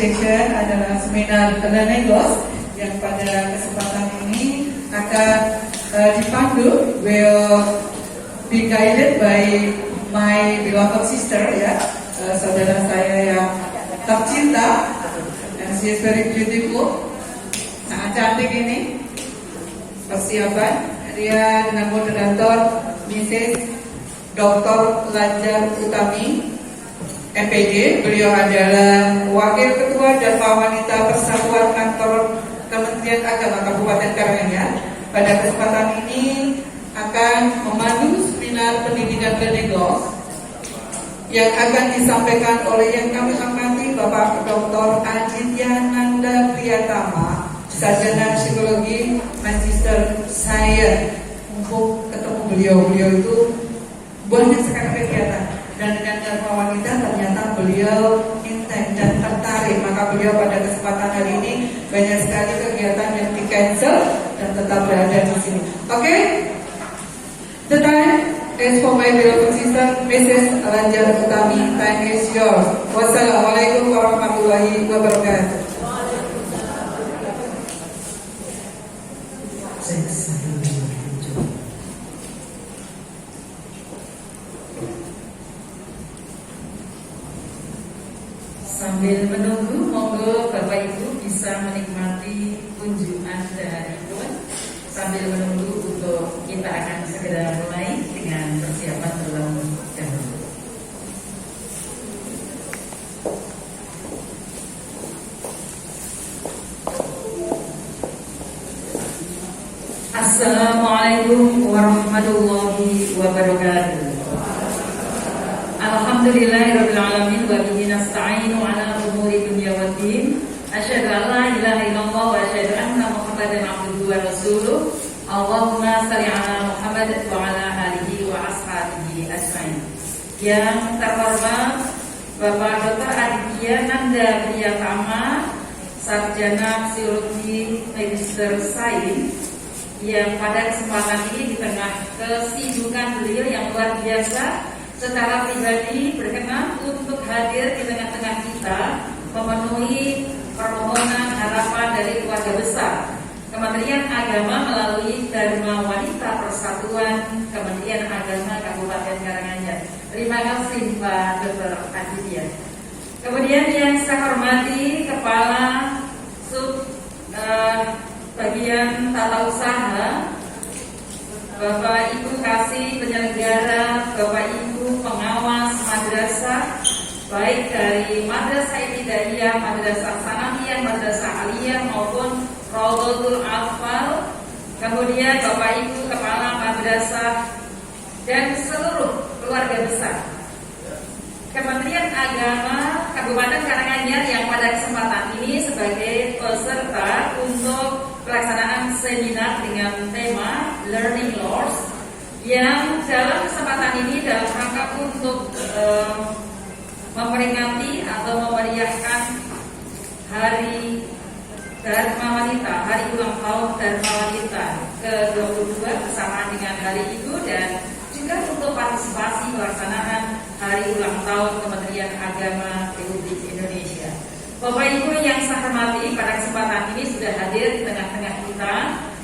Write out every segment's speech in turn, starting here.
session adalah seminar Lenegos yang pada kesempatan ini akan dipandu, will be guided by my beloved sister, ya, saudara saya yang tercinta, and she is very beautiful, sangat cantik ini. Persiapan dia dengan moderator Mrs. Dr. Lanjar Utami MPD. Beliau adalah Wakil Ketua Dharma Wanita Persatuan Kantor Kementerian Agama Kabupaten Karanganyar. Pada kesempatan ini akan memandu seminar pendidikan Lenegos yang akan disampaikan oleh yang kami hormati Bapak Dr. Aditya Nanda Priyatama, Sarjana Psikologi, Magister Science. Untuk ketemu beliau itu banyak sekali kegiatan, dan dengan Dharma Wanita ternyata beliau intent dan tertarik, maka beliau pada kesempatan hari ini banyak sekali kegiatan yang di cancel dan tetap berada di sini. Oke, the time is for my beloved sister Mrs. Lanjar Utami. Time is yours. Wassalamualaikum warahmatullahi wabarakatuh. Sambil menunggu, monggo Bapak Ibu bisa menikmati kunjungan dari Tuhan. Sambil menunggu untuk kita akan segera mulai dengan persiapan terlebih dahulu. Assalamualaikum warahmatullahi wabarakatuh. Alhamdulillahirabbil alamin wa bihi nasta'inu ala umuri dunya waddin. Asyhadu an la ilaha illallah wa asyhadu anna Muhammadan abduhu wa rasuluh. Allahumma shalli ala Muhammad wa ala alihi wa ashabihi ajmain. Yang terhormat Bapak Dr. Aditya Nanda Priyatama, Sarjana Psikologi Magister Sains, yang pada kesempatan ini di tengah kesibukan beliau yang luar biasa, secara pribadi berkenan untuk hadir di tengah-tengah kita, memenuhi permohonan harapan dari keluarga besar Kementerian Agama melalui Dharma Wanita Persatuan Kementerian Agama Kabupaten Karanganyar. Terima kasih Pak Dr. Aditya. Kemudian yang saya hormati Kepala Sub Bagian Tata Usaha, Bapak Ibu Kasih Penyelenggara, Bapak Ibu Pengawas Madrasah, baik dari Madrasah Ibtidaiyah, Madrasah Sanawiyah, Madrasah Aliyah maupun Raudhatul Atfal, kemudian Bapak Ibu Kepala Madrasah dan seluruh keluarga besar Kementerian Agama Kabupaten Karanganyar yang pada kesempatan ini sebagai peserta untuk pelaksanaan seminar dengan tema Learning Loss, yang dalam kesempatan ini dalam rangka untuk memperingati atau memeriahkan Hari Dharma Wanita, Hari Ulang Tahun Dharma Wanita ke-22 bersamaan dengan hari itu, dan juga untuk partisipasi pelaksanaan Hari Ulang Tahun Kementerian Agama Republik Indonesia. Bapak Ibu yang saya hormati, pada kesempatan ini sudah hadir di tengah-tengah kita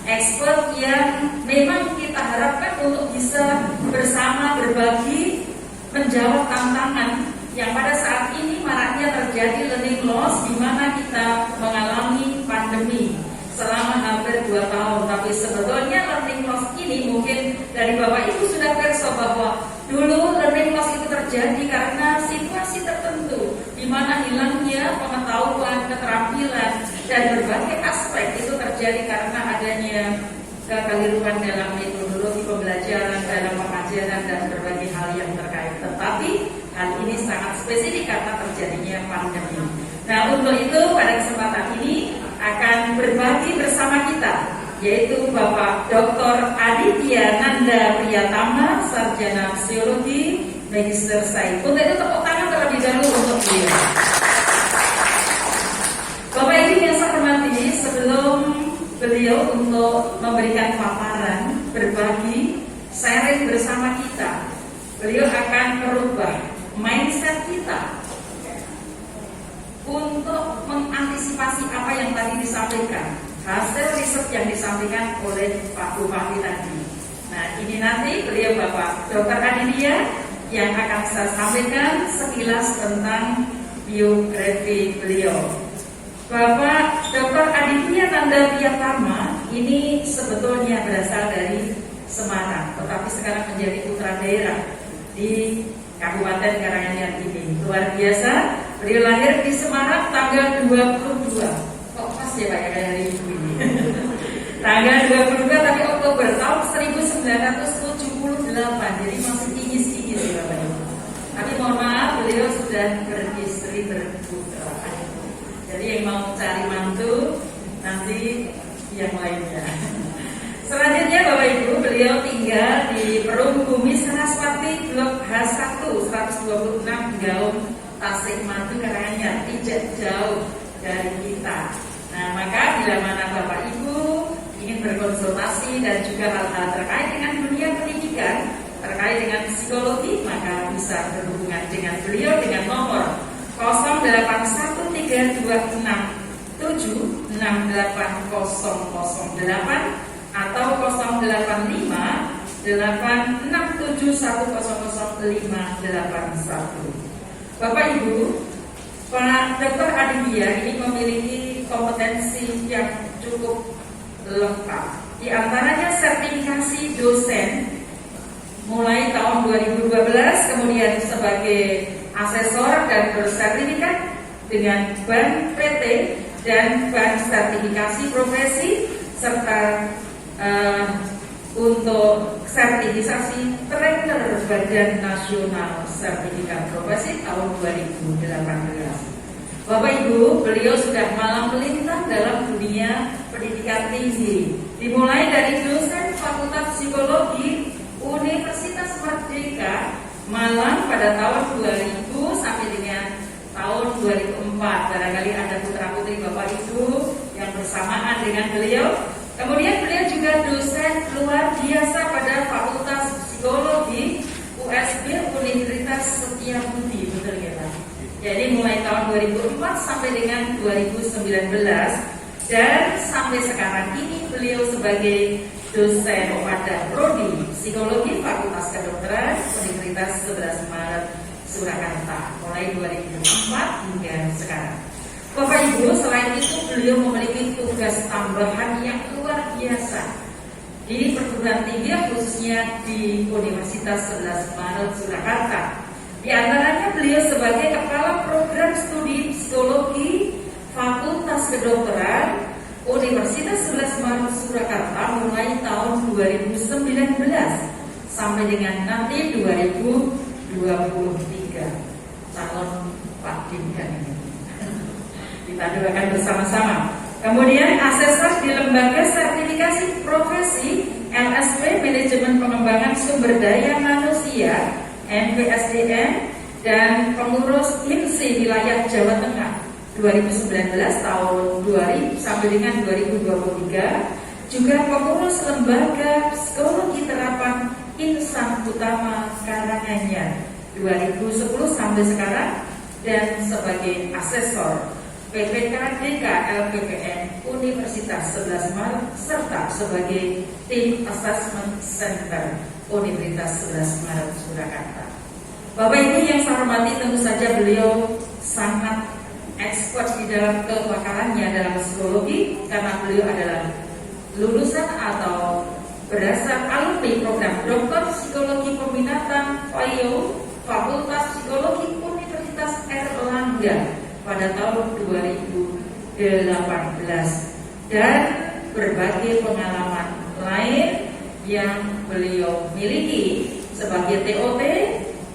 expert yang memang kita harapkan untuk bisa bersama berbagi, menjawab tantangan yang pada saat ini maraknya terjadi learning loss, di mana kita mengalami pandemi selama hampir 2 tahun. Tapi sebetulnya learning loss ini mungkin dari Bapak Ibu sudah perso bahwa dulu learning loss itu terjadi karena situasi tertentu, di mana hilangnya pengetahuan, keterampilan, dan berbagai aspek itu terjadi karena adanya kekeliruan dalam metodologi pembelajaran, dalam pengajaran, dan berbagai hal yang terkait. Tetapi hal ini sangat spesifik karena terjadinya pandemi. Nah, untuk itu pada kesempatan ini akan berbagi bersama kita, yaitu Bapak Dr. Aditya Nanda Priyatama, Sarjana Psikologi, Magister Sains. Untuk itu tepuk tangan terlebih dahulu untuk beliau. Bapak Ibu yang saya hormati, sebelum beliau untuk memberikan paparan, berbagi, sharing bersama kita, beliau akan merubah mindset kita untuk mengantisipasi apa yang tadi disampaikan, hasil riset yang disampaikan oleh Pak Bupati tadi. Nah, ini nanti beliau Bapak Dr. Aditya yang akan saya sampaikan sekilas tentang biografi beliau. Bapak Dr. Aditya Tanda Priyatama ini sebetulnya berasal dari Semarang, tetapi sekarang menjadi putra daerah di Kabupaten Karanganyar ini. Luar biasa, beliau lahir di Semarang tanggal 22. Kok pas ya Pak ya kayak hari ini? Tanggal 22 tapi Oktober tahun 1978, jadi masih tinggi-tinggi sih Bapak Ibu. Tapi mohon maaf, beliau sudah beristri berputra. Jadi yang mau cari mantu nanti yang lainnya. Selanjutnya Bapak Ibu, beliau tinggal di Perum Bumi Saraswati Blok H1 126 Gaum Tasikmalaya Karanganyar, tidak jauh dari kita. Nah, maka bila mana Bapak Ibu ingin berkonsultasi dan juga hal-hal terkait dengan dunia pendidikan, terkait dengan psikologi, maka bisa berhubungan dengan beliau dengan nomor 081326768008 atau 081 Bapak Ibu, Pak Dr. Aditya ini memiliki kompetensi yang cukup lengkap. Di antaranya sertifikasi dosen mulai tahun 2012, kemudian sebagai asesor dan bersertifikat dengan BAN PT dan BAN sertifikasi profesi serta untuk sertifikasi trainer Badan Nasional Sertifikat Profesi tahun 2018. Bapak Ibu, beliau sudah malang melintang dalam dunia pendidikan tinggi, dimulai dari dosen Fakultas Psikologi Universitas Merdeka Malang pada tahun 2000 sampai dengan tahun 2004. Barangkali ada putra-putri Bapak Ibu yang bersamaan dengan beliau. Kemudian beliau juga dosen luar biasa pada Fakultas Psikologi USB Universitas Setiabudi, betul ya Pak? Jadi mulai tahun 2004 sampai dengan 2019 dan sampai sekarang ini beliau sebagai dosen pada Prodi Psikologi Fakultas Kedokteran Universitas 11 Maret Surakarta mulai 2004 hingga sekarang. Bapak Ibu, selain itu beliau memiliki tugas tambahan yang luar biasa di perguruan tinggi, khususnya di Universitas 11 Maret Surakarta. Di antaranya beliau sebagai Kepala Program Studi Psikologi Fakultas Kedokteran Universitas 11 Maret Surakarta mulai tahun 2019 sampai dengan nanti 2023. Calon Pak Dinkan ini kita doakan bersama-sama. Kemudian asesor di Lembaga Sertifikasi Profesi LSP Manajemen Pengembangan Sumber Daya Manusia MPSDM dan pengurus IMSI wilayah Jawa Tengah 2019 tahun 2000 sampai dengan 2023, juga pengurus Lembaga Psikologi Terapan Insan Utama Karanganyar 2010 sampai sekarang, dan sebagai asesor PPKDK LPPN Universitas 11 Maret serta sebagai Tim Assessment Center Universitas 11 Maret Surakarta. Bapak Ibu yang saya hormati, tentu saja beliau sangat expert di dalam kepakarannya dalam psikologi karena beliau adalah lulusan atau berasal alumni program Doktor Psikologi Peminatan PAIO Fakultas Psikologi Universitas Erlangga pada tahun 2018 dan berbagai pengalaman lain yang beliau miliki sebagai TOT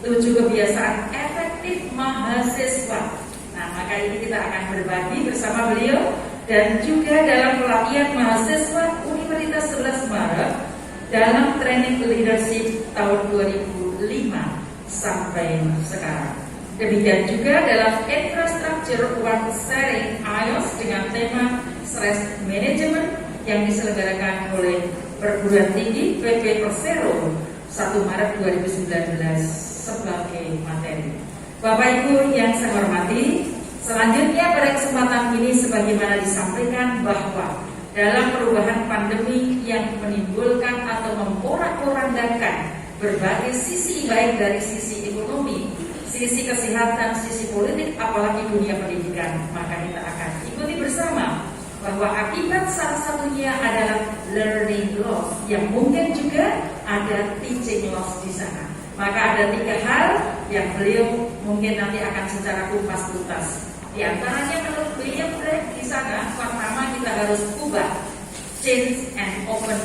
7 kebiasaan efektif mahasiswa. Nah, maka ini kita akan berbagi bersama beliau dan juga dalam pelatihan mahasiswa Universitas 11 Maret dalam training leadership tahun 2005 sampai sekarang. Demikian juga dalam infrastructure work sharing IOS dengan tema stress management yang diselenggarakan oleh perguruan tinggi PP Persero 1 Maret 2019 sebagai materi. Bapak Ibu yang saya hormati, Selanjutnya pada kesempatan ini sebagaimana disampaikan bahwa dalam perubahan pandemi yang menimbulkan atau memporak-porandakan berbagai sisi baik dari sisi ekonomi, sisi kesehatan, sisi politik, apalagi dunia pendidikan, maka kita akan ikuti bersama bahwa akibat salah satunya adalah learning loss yang mungkin juga ada teaching loss di sana. Maka ada 3 hal yang beliau mungkin nanti akan secara kupas tuntas. Di antaranya menurut beliau di sana, pertama kita harus ubah, change and open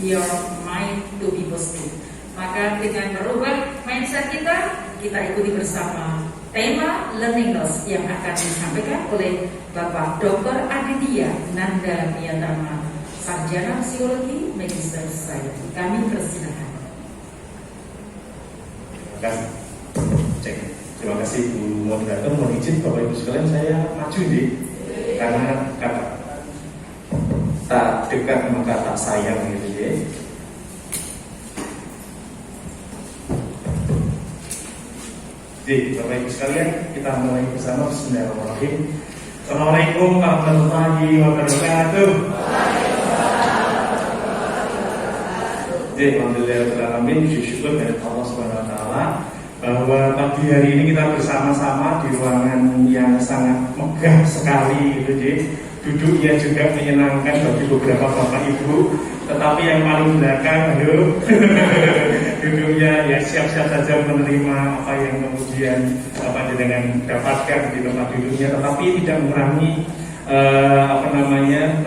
your mind to be positive. Maka dengan merubah mindset kita ikuti bersama tema learning loss yang akan disampaikan oleh Bapak Dr. Aditya Nanda Miyatama, Sarjana Psikologi Magister Society. Kami persilakan. Terima kasih. Cek. Terima kasih Bu Moderator. Mohon izin Bapak Ibu sekalian saya maju nih, karena kata tak dekat maka tak sayang gitu ya. Jadi Bapak Ibu sekalian, kita mulai bersama. Bismillahirrahmanirrahim. Assalamualaikum warahmatullahi wabarakatuh. Jadi alhamdulillah, syukur dari Allah Subhanahu Wa Taala bahwa pagi hari ini kita bersama-sama di ruangan yang sangat megah sekali gitu. Jadi duduknya juga menyenangkan bagi beberapa bapak ibu, tetapi yang paling belakang duduknya ya siap-siap saja menerima apa yang kemudian dengan dapatkan di tempat duduknya, tetapi tidak mengurangi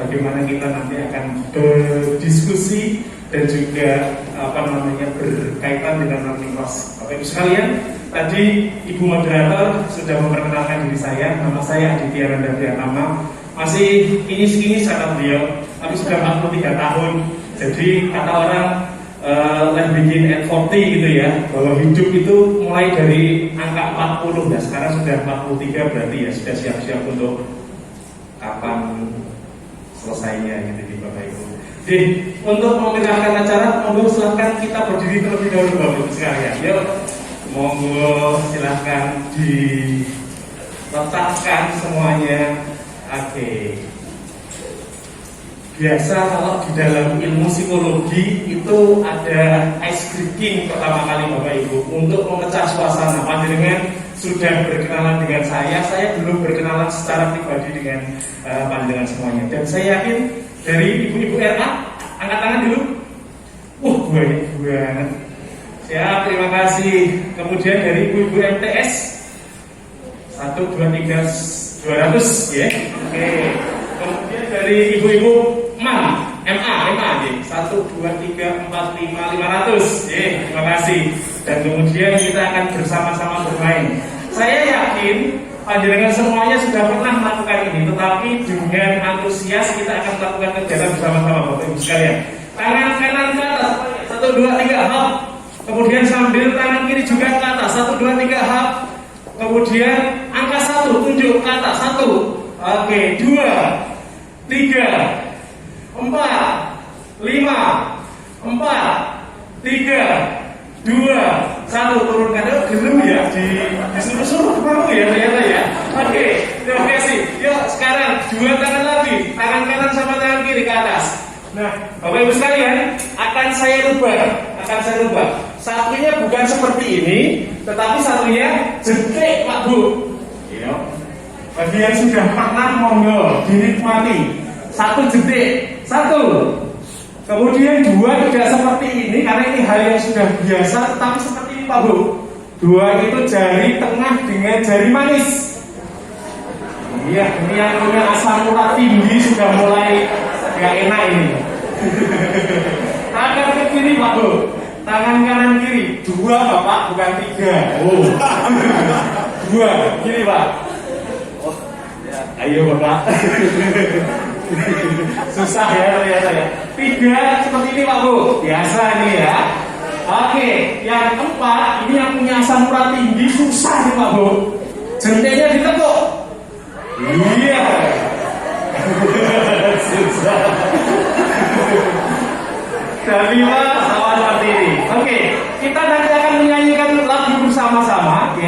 bagaimana kita nanti akan berdiskusi dan juga berkaitan dengan learning loss. Bapak Ibu sekalian, tadi Ibu Moderator sudah memperkenalkan diri saya. Nama saya Aditya Nanda Miyatama. Masih kinis-kinis kata beliau, tapi sudah 43 tahun. Jadi kata orang life begin at 40 gitu ya, bahwa hidup itu mulai dari angka 40. Nah sekarang sudah 43, berarti ya sudah siap-siap untuk kapan selesainya gitu di Bapak Ibu. Jadi untuk memeriahkan acara, monggo silahkan kita berdiri terlebih dahulu Bapak Ibu sekalian. Yuk, monggo silahkan diletakkan semuanya. Oke. Biasa kalau di dalam ilmu psikologi itu ada ice breaking pertama kali Bapak Ibu untuk memecah suasana. Panjenengan sudah berkenalan dengan saya belum berkenalan secara pribadi dengan panjenengan semuanya. Dan saya yakin dari ibu-ibu RA, angkat tangan dulu. Banyak banget. Siap, terima kasih. Kemudian dari ibu-ibu MTS 1, 2, 3, 200 ya. Oke. Kemudian dari ibu-ibu MA 1, 2, 3, 4, 5, 500 terima kasih. Dan kemudian kita akan bersama-sama bermain. Saya yakin panjenengan semuanya sudah pernah melakukan ini, tetapi dengan antusias kita akan melakukan kegiatan bersama-sama Bapak Ibu sekalian. Tangan kanan ke atas, 1, 2, 3 hop. Kemudian sambil tangan kiri juga ke atas, 1, 2, 3 hop. Kemudian angka 1 tunjuk ke atas, 1. Oke, 2, 3, 4, 5, 4, 3, 2, 1, turunkan. Gelem ya disuruh-suruh ke bawah ya ternyata ya. Oke, terima kasih. Yuk sekarang 2 tangan lagi, tangan kanan sama tangan kiri ke atas. Nah, Bapak Ibu sekalian, akan saya rubah. Satunya bukan seperti ini, tetapi satunya jentik Pak Bu. Ya. Bagi yang sudah pernah monggo dinikmati. 1 jentik, 1. Kemudian 2 tidak seperti ini karena ini hal yang sudah biasa, tetapi seperti ini Pak Bu. 2 itu jari tengah dengan jari manis. Iya, ini yang punya asam urat tinggi sudah mulai gak enak ini. Tangan ke kiri Pak Bu, tangan kanan kiri. 2 Bapak, bukan 3. 2, kiri Pak. Ayo Bapak. Susah ya ternyata ya. 3 seperti ini Pak Bu, biasa nih ya. Oke, yang 4 ini yang punya asam urat tinggi, susah nih Pak Bu. Jentiknya ditekuk. Iya. Susah. Dan 5 sama seperti ini. Oke, kita nanti akan menyanyikan lagu bersama-sama ya.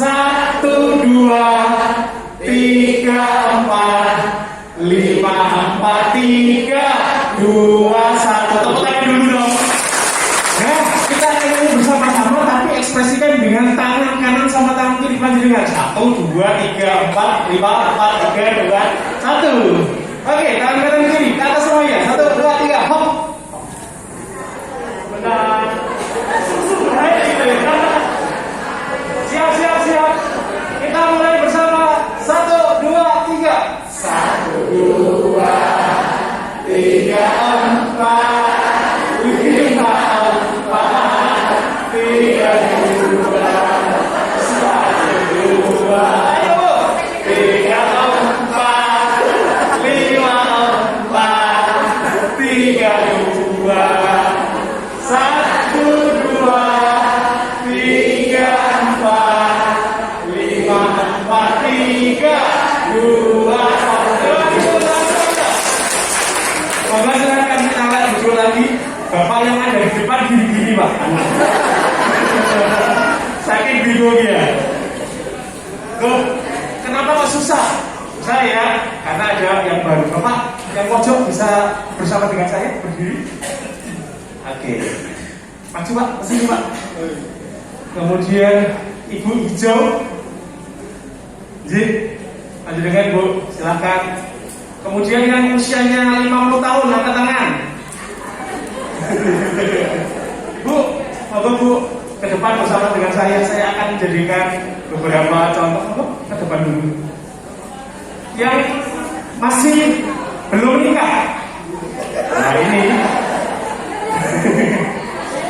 1, 2, 3, 4, 5, 4, 3, 2, 1. Tepuk tangan dulu dong. Nah, kita akan bersama-sama tapi ekspresikan dengan tangan kanan sama tangan kiri panjenengan. 1, 2, 3, 4, 5, 4, 3, 2, 1. Oke, tangan kanan kiri ke atas semuanya. 1, 2, 3, hop. Benar. Siap, siap, siap. Kita mulai bersama. 1, 2, 3. 1, 2, 3, 4, 5, 4, 3, 2, 1, 2. Ayo, 3, 4, 5, 4, 3, 2, 1, 2, 3, 4, 5, 4, 3, 2, 1. Bapak silakan kita lihat dulu lagi. Bapak yang ada di depan gini-gini Pak. Saking bingungnya. Loh, kenapa kok susah? Susah ya, karena ada yang baru. Bapak yang pojok bisa bersama dengan saya berdiri. Oke. Maju Pak, kesini Pak. Kemudian Ibu hijau. Jadi, lanjut dengan Bu, silakan. Kemudian yang usianya 50 tahun, angkat tangan. Bu, monggo Bu, ke depan bersama dengan saya akan menjadikan beberapa contoh. Monggo ke depan dulu. Yang masih belum nikah. Nah ini.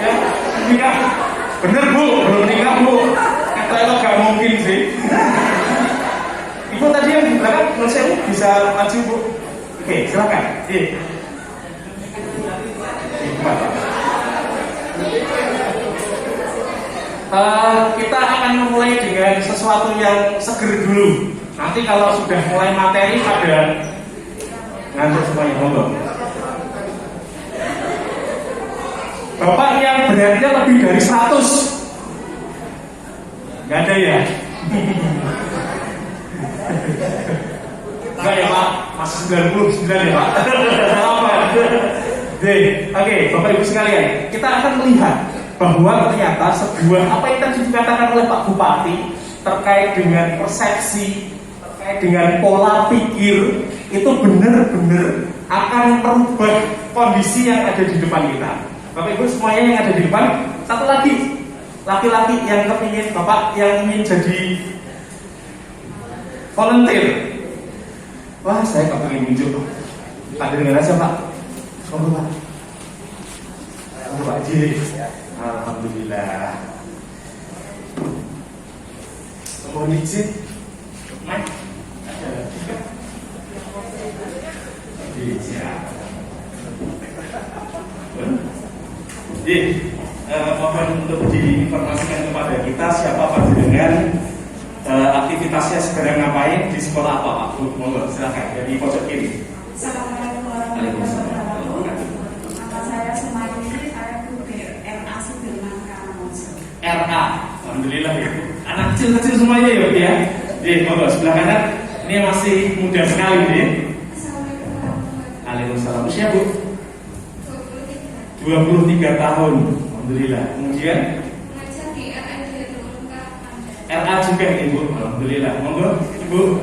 Ya, nikah. Bener Bu, belum nikah Bu. Kata itu gak mungkin sih. Ibu tadi yang di belakang, menurut saya bisa maju Bu. Oke, silakan. Kita akan memulai dengan sesuatu yang seger dulu. Nanti kalau sudah mulai materi pada ngantuk semuanya, monggo. Bapak yang beratnya lebih dari 100. Gak ada ya? Enggak ya Pak, masih 99 ya Pak. Oke, Bapak Ibu sekalian, kita akan melihat bahwa ternyata sebuah apa yang tadi dikatakan oleh Pak Bupati terkait dengan persepsi, terkait dengan pola pikir, itu benar-benar akan merubah kondisi yang ada di depan kita. Bapak Ibu semuanya yang ada di depan, satu lagi, laki-laki yang kepingin, Bapak yang ingin jadi volunteer. Wah, saya gak pengen muncul. Pak dengan aja Pak. Monggo Pak. Monggo Pak Haji. Alhamdulillah. Mohon izin. Mike. Mohon untuk diinformasikan kepada kita siapa Pak dengan aktivitasnya sekarang ngapain di sekolah apa Pak? Bu, monggo silakan dari pojok kiri. Assalamualaikum warahmatullahi wabarakatuh. Nama saya Sumaili, saya Kudir, RA Sudirman Karamonso. RA, alhamdulillah ya. Anak kecil-kecil semuanya ya Bu ya. Monggo sebelah kanan. Ini masih muda sekali ya. Assalamualaikum warahmatullahi wabarakatuh. Waalaikumsalam. Usia Bu? 23 tahun. Alhamdulillah. Kemudian Mengajar di RA RA juga Ibu. Alhamdulillah. Monggo Ibu.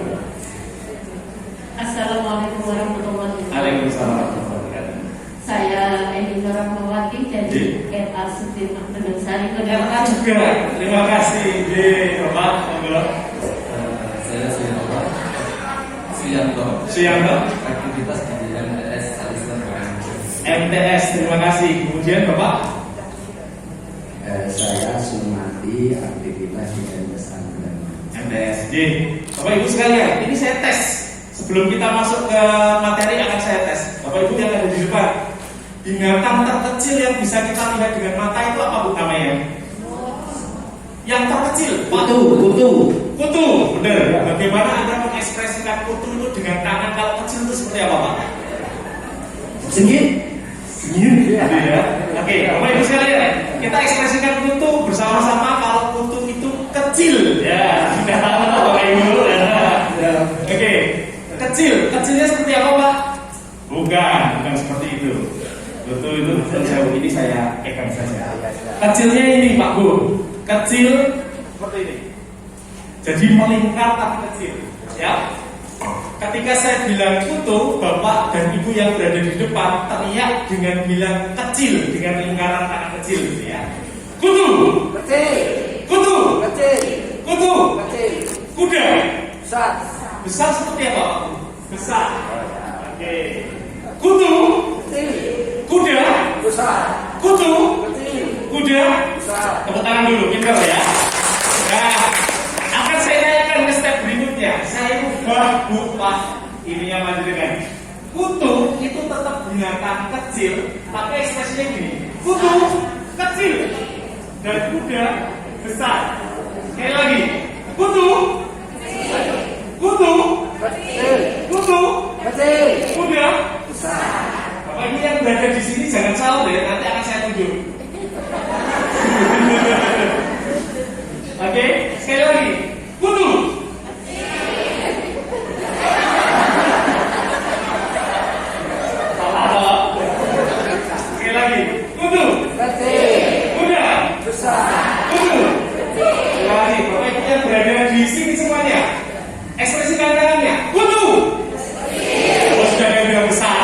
Assalamualaikum warahmatullahi wabarakatuh. Waalaikumsalam warahmatullahi wabarakatuh. Saya Eni Rahmawati dari RA Sudirman Sari. RA juga. Terima kasih. Bapak, monggo. Saya Suyanto. Suyanto. Aktivitas di MTS Alisman Barang. MTS, terima kasih. Kemudian Bapak. Saya Sumati, aktivitas di pesantren. MTS. Bapak Ibu sekalian, ini saya tes Sebelum kita masuk ke materi akan saya tes. Bapak Ibu yang ada di depan, binatang terkecil yang bisa kita lihat dengan mata itu apa Bu namanya? Yang terkecil, Kutu, kutu. kutu, benar. Bagaimana Anda mengekspresikan kutu itu dengan tangan kalau kecil itu seperti apa Pak? Sengit. Gitu ya. Oke, Bapak Ibu sekalian, kita ekspresikan kutu bersama-sama kalau kutu itu kecil. Ya, sudah tahu Bapak Ibu. Ya. Oke, kecil. Kecilnya seperti apa Pak? Bukan seperti itu. Kutu itu jauh ini saya pegang saja. Kecilnya ini Pak Bu. Kecil seperti ini. Jadi melingkar tapi kecil. Ya. Ketika saya bilang kutu, Bapak dan Ibu yang berada di depan teriak dengan bilang kecil, dengan lingkaran tangan kecil, ya. Kutu, Kecil. kutu, Kecil. kutu, Kecil. kuda. Besar. Besar seperti apa? Besar. Oke. Kutu, Kecil. kuda, Besar. kutu, Kecil. kuda. Besar. Tepuk tangan dulu, pintar ya. Nah, akan saya naikkan ke step berikutnya. Saya ubah Pak ininya panjenengan. Kutu itu tetap binatang kecil, tapi ekspresinya gini. Kutu kecil dan kuda besar. Sekali lagi. Kutu, kutu, Kecil. kutu, Kecil. kuda. Besar. Bapak Ibu yang berada di sini jangan salah ya, nanti akan saya tunjuk. Oke, sekali lagi. Kutu. Salah. Sekali lagi. Kutu. Kecil. Kuda. Besar. Kutu. Sekali lagi. Bapak Ibu yang berada di sini semuanya, ekspresikan tangannya. Kutu. Oh, sudah ada yang bilang besar.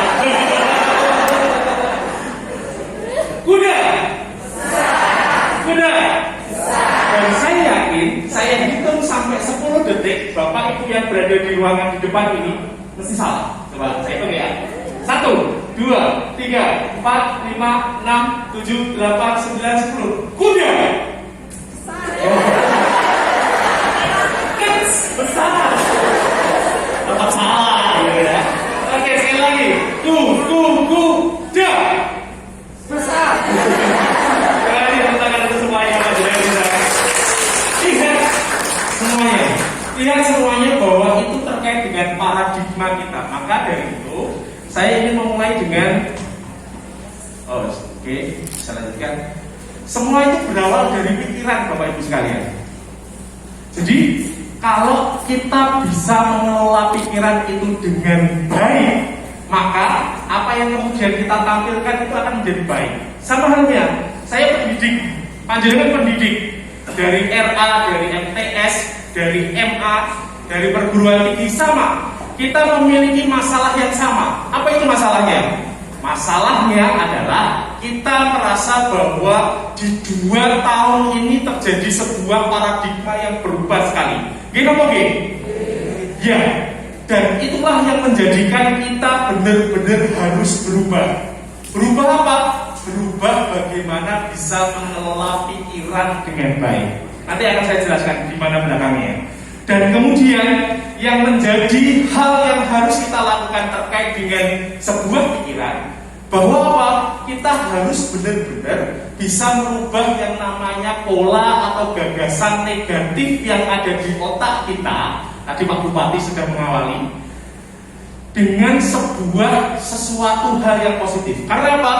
Kuda. Kuda. Dan saya yakin, saya hitung sampai 10 detik, Bapak Ibu yang berada di ruangan di depan ini mesti salah. Coba saya hitung ya. 1, 2, 3, 4, 5, 6, 7, 8, 9, 10. Kuda. Besar. Tetap salah gitu ya. Oke, sekali lagi. Kuda. Besar. Sekali tangan itu semuanya lihat semuanya bahwa itu terkait dengan paradigma kita. Maka dari itu saya ingin memulai dengan saya lanjutkan. Semua itu berawal dari pikiran Bapak Ibu sekalian. Jadi kalau kita bisa mengelola pikiran itu dengan baik, maka apa yang kemudian kita tampilkan itu akan menjadi baik. Sama halnya, saya pendidik, panjenengan pendidik dari RA, dari MTS, dari MA, dari perguruan tinggi sama. Kita memiliki masalah yang sama. Apa itu masalahnya? Masalahnya adalah kita merasa bahwa di 2 tahun ini terjadi sebuah paradigma yang berubah sekali. Gini apa gini? Ya. Dan itulah yang menjadikan kita benar-benar harus berubah. Berubah apa? Berubah bagaimana bisa mengelola pikiran dengan baik. Nanti akan saya jelaskan di mana belakangnya. Dan kemudian yang menjadi hal yang harus kita lakukan terkait dengan sebuah pikiran, bahwa apa? Kita harus benar-benar bisa merubah yang namanya pola atau gagasan negatif yang ada di otak kita. Tadi Pak Bupati sudah mengawali dengan sesuatu hal yang positif. Karena apa?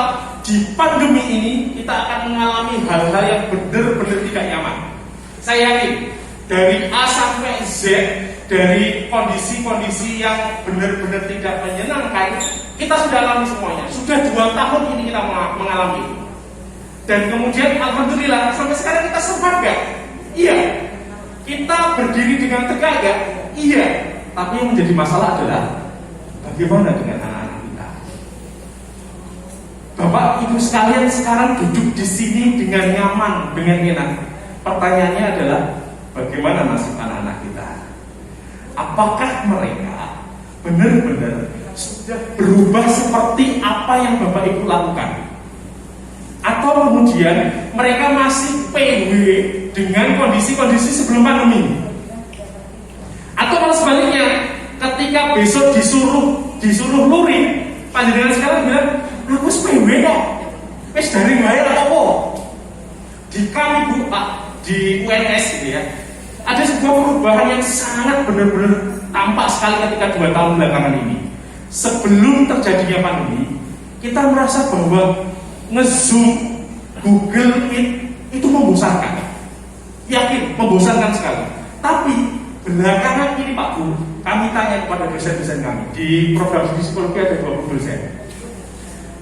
Di pandemi ini kita akan mengalami hal-hal yang benar-benar tidak nyaman. Saya yakin dari A sampai Z, dari kondisi-kondisi yang benar-benar tidak menyenangkan, kita sudah alami semuanya. Sudah 2 tahun ini kita mengalami. Dan kemudian alhamdulillah sampai sekarang kita survive gak? Iya. Kita berdiri dengan tegak gak? Iya. Tapi yang menjadi masalah adalah bagaimana dengan anak-anak kita? Bapak Ibu sekalian sekarang duduk di sini dengan nyaman, dengan enak. Pertanyaannya adalah bagaimana nasib anak-anak kita? Apakah mereka benar-benar sudah berubah seperti apa yang Bapak Ibu lakukan? Atau kemudian mereka masih PW dengan kondisi-kondisi sebelum pandemi? Atau malah sebaliknya, ketika besok disuruh luring, panjenengan sekarang bilang, aku PW kok, wis dari bayar apa? Di kami Bu Pak, di UNS gitu ya, ada sebuah perubahan yang sangat benar-benar tampak sekali ketika 2 tahun belakangan ini. Sebelum terjadinya pandemi, kita merasa bahwa nge-zoom Google Meet itu membosankan. Yakin, membosankan sekali. Tapi belakangan ini Pak Bu, kami tanya kepada dosen-dosen kami di program psikologi ada 20 dosen.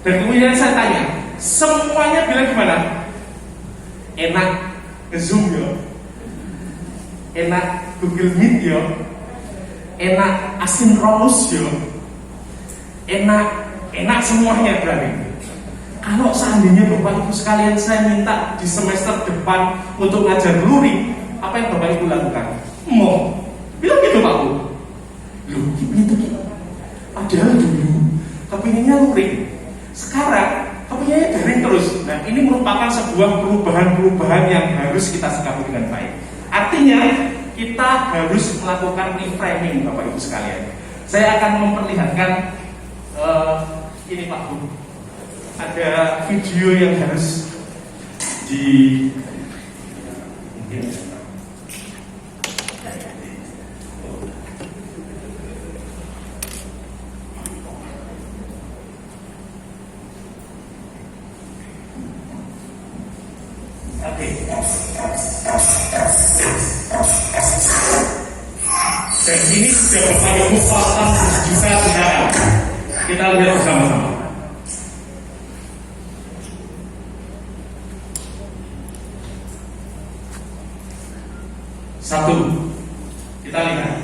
Dan kemudian saya tanya, semuanya bilang gimana? Enak nge-zoom ya, enak Google Meet ya, enak asinkronus ya, enak semuanya berarti. Kalau seandainya Bapak Ibu sekalian saya minta di semester depan untuk ngajar luring, apa yang Bapak Ibu lakukan? Mau bilang gitu Pak Bu. Loh, gitu. Padahal dulu kepinginnya luring, sekarang kepinginnya daring terus. Nah, ini merupakan sebuah perubahan yang harus kita sikapi dengan baik. Artinya kita harus melakukan reframing Bapak Ibu sekalian. Saya akan memperlihatkan ini Pak Bu, ada video yang harus di mungkin oke. Dan ini sudah Bapak Ibu paham bisa sekarang. Kita lihat bersama-sama. Satu, kita lihat.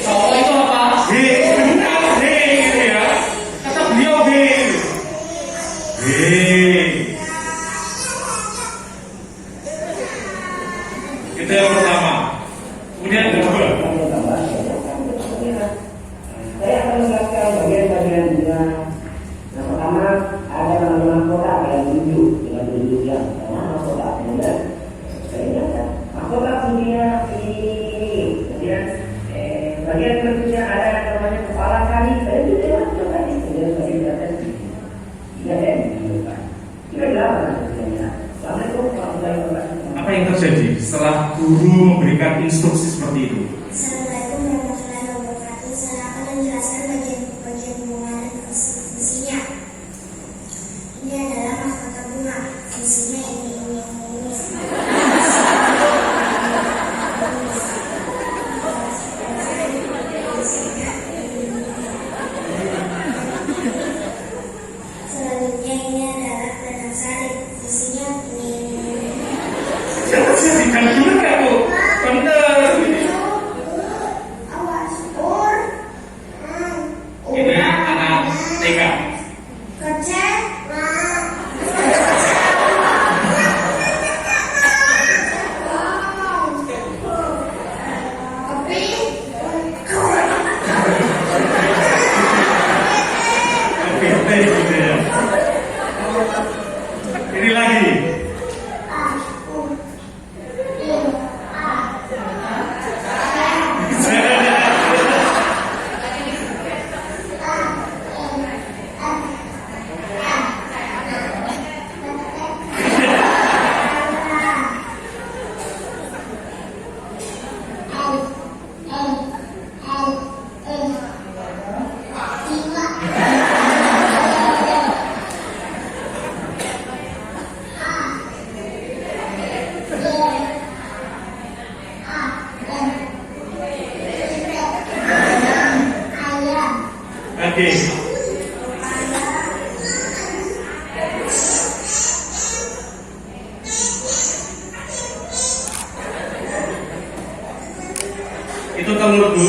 Cowok itu apa? Benar, gitu ya. Kata beliau itu yang pertama. Kemudian yang kedua. Saya akan menjelaskan bagian-bagian dengan yang pertama ada nama kotak yang tujuh dengan tujuh yang nama kotak kemudian saya ingatkan mahkota punya ini kemudian bagian berikutnya ada yang namanya kepala kali saya juga langsung tadi kemudian saya ingatkan tidak ada yang ditunjukkan tidak delapan sebenarnya. Assalamualaikum warahmatullahi wabarakatuh. Apa yang terjadi setelah guru memberikan instruksi seperti itu? Assalamualaikum warahmatullahi wabarakatuh. Saya akan menjelaskan bagian bunga dan fungsinya. Ini adalah mahkota bunga. Fungsinya ini. Selanjutnya ini adalah pedang sari. Fungsinya ini. Jangan jadikan guru nggak Bu? Bener. Awas, Pur. Ini anak TK. Kecek. Oke, gitu ya. Ini lagi. Oke. Itu telur Bu.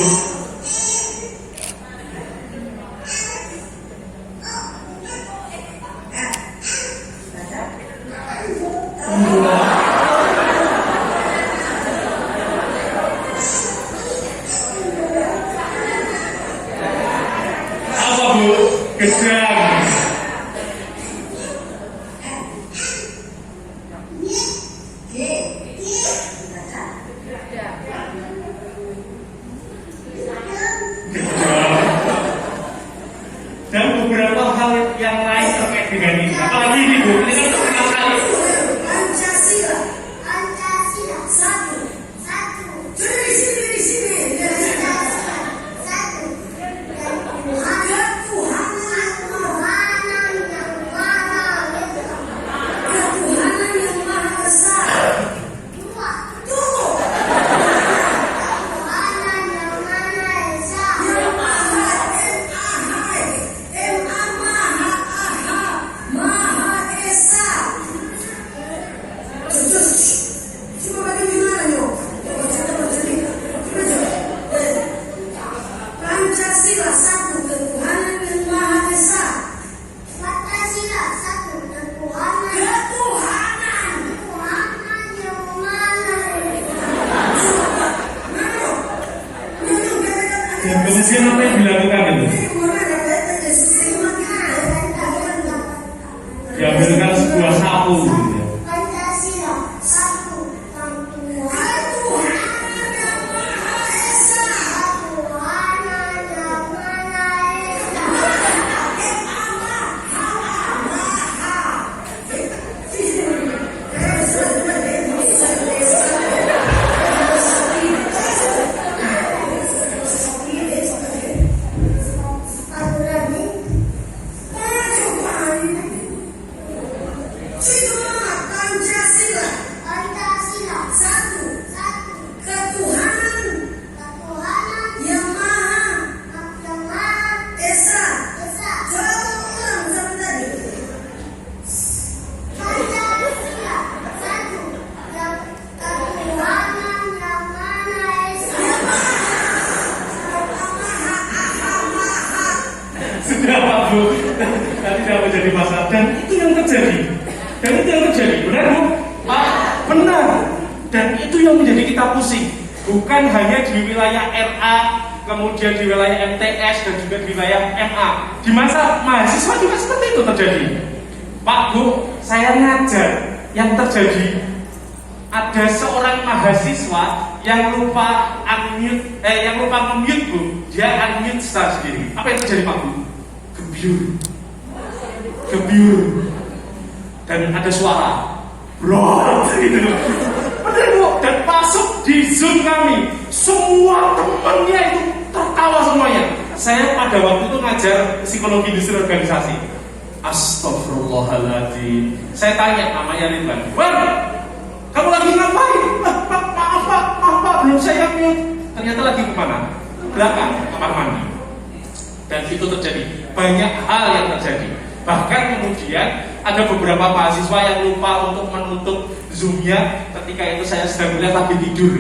Ujian apa yang dilakukan itu? Diambilkan sebuah sapu gitu ya. Pancasila, satu, Tuhan Sudah Pak Bu, tadi tidak menjadi masalah. Dan itu yang terjadi. Benar Bu? Pak, benar. Dan itu yang menjadi kita pusing. Bukan hanya di wilayah RA, kemudian di wilayah MTS dan juga di wilayah MA. Di masa mahasiswa juga seperti itu terjadi. Pak Bu, saya ngajar, yang terjadi ada seorang mahasiswa yang lupa nge-mute Bu. Dia unmute sendiri. Apa yang terjadi Pak Bu? Gebyur. Dan ada suara brot gitu. Benar Bu, dan masuk di Zoom kami. Semua temannya itu tertawa semuanya. Saya pada waktu itu ngajar psikologi industri organisasi. Astagfirullahaladzim. Saya tanya, namanya Ridwan, "Wan, kamu lagi ngapain?" Maaf Pak, belum saya mute. Ternyata lagi kemana? Belakang, kamar mandi. Dan itu terjadi, banyak hal yang terjadi. Bahkan kemudian ada beberapa mahasiswa yang lupa untuk menutup Zoom-nya ketika itu saya sedang kuliah lagi tidur.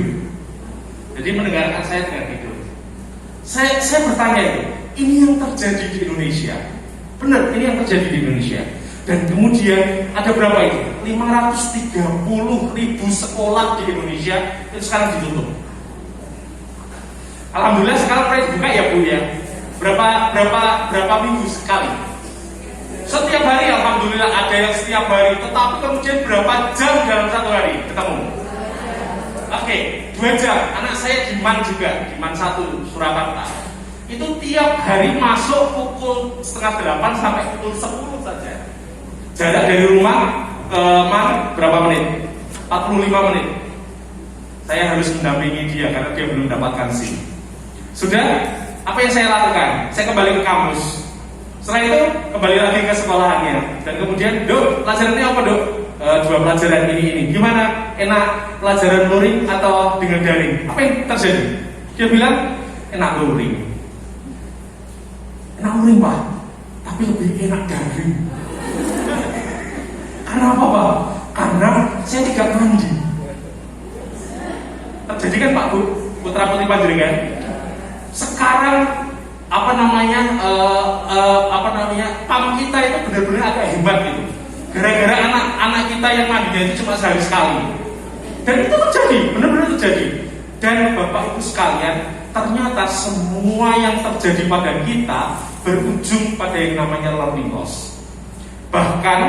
Jadi mendengarkan saya dengan tidur. Saya bertanya itu, ini yang terjadi di Indonesia. Benar, ini yang terjadi di Indonesia. Dan kemudian ada berapa itu? 530.000 sekolah di Indonesia itu sekarang ditutup. Alhamdulillah sekarang mulai dibuka ya Bu ya. Berapa minggu sekali? Setiap hari alhamdulillah ada yang setiap hari. Tetapi kemudian berapa jam dalam satu hari ketemu? Oke, 2 jam. Anak saya di MAN juga, di MAN 1 Surakarta. Itu tiap hari masuk pukul 7:30 sampai pukul 10 saja. Jarak dari rumah ke MAN berapa menit? 45 menit. Saya harus mendampingi dia karena dia belum dapatkan SIM. Sudah, apa yang saya lakukan? Saya kembali ke kampus. Setelah itu kembali lagi ke sekolahannya. Dan kemudian, "Dok, pelajarannya apa Dok?" 2 pelajaran ini. Gimana? Enak pelajaran luring atau dengan daring? Apa yang terjadi? Dia bilang, enak luring. Enak luring Pak, tapi lebih enak daring. Karena apa Pak? Karena saya tidak mandi. Terjadi kan Pak Bu, putra putri panjenengan. Sekarang pam kita itu benar-benar agak hebat gitu. Gara-gara anak kita yang mandinya itu cuma sehari sekali. Dan itu terjadi, benar-benar terjadi. Dan Bapak Ibu sekalian, ternyata semua yang terjadi pada kita berujung pada yang namanya learning loss. Bahkan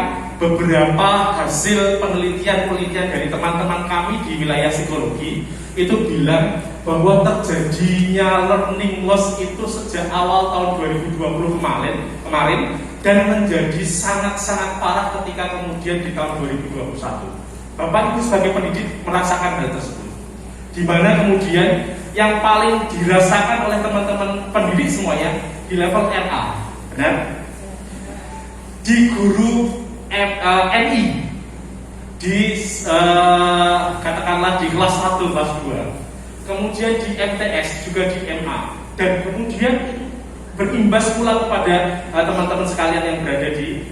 beberapa hasil penelitian dari teman-teman kami di wilayah psikologi itu bilang bahwa terjadinya learning loss itu sejak awal tahun 2020 kemarin dan menjadi sangat-sangat parah ketika kemudian di tahun 2021. Bapak Ibu sebagai pendidik merasakan hal tersebut, di mana kemudian yang paling dirasakan oleh teman-teman pendidik semuanya di level RA, benar? Di guru MI, di katakanlah di kelas 1, kelas 2, kemudian di MTS, juga di MA, dan kemudian berimbas pula kepada teman-teman sekalian yang berada di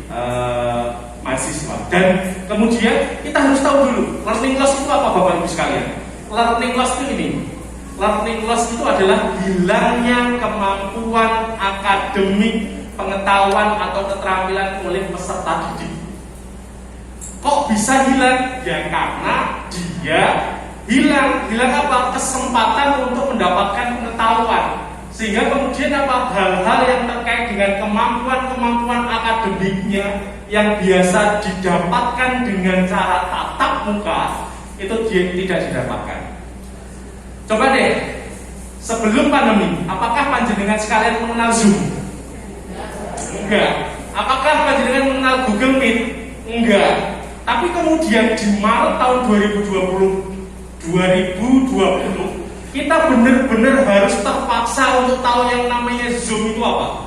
mahasiswa. Dan kemudian kita harus tahu dulu, learning loss itu apa Bapak Ibu sekalian? Learning loss itu ini. Learning loss itu adalah hilangnya kemampuan akademik, pengetahuan atau keterampilan oleh peserta didik. Kok bisa hilang? Ya karena dia hilang apa? Kesempatan untuk mendapatkan pengetahuan. Sehingga kemudian apa, hal-hal yang terkait dengan kemampuan-kemampuan akademiknya yang biasa didapatkan dengan cara tatap muka itu dia tidak didapatkan. Coba deh, sebelum pandemi, apakah panjenengan sekalian mengenal Zoom? Enggak. Apakah panjenengan mengenal Google Meet? Enggak. Tapi kemudian di Maret tahun 2020 kita benar-benar harus terpaksa untuk tahu yang namanya Zoom itu apa,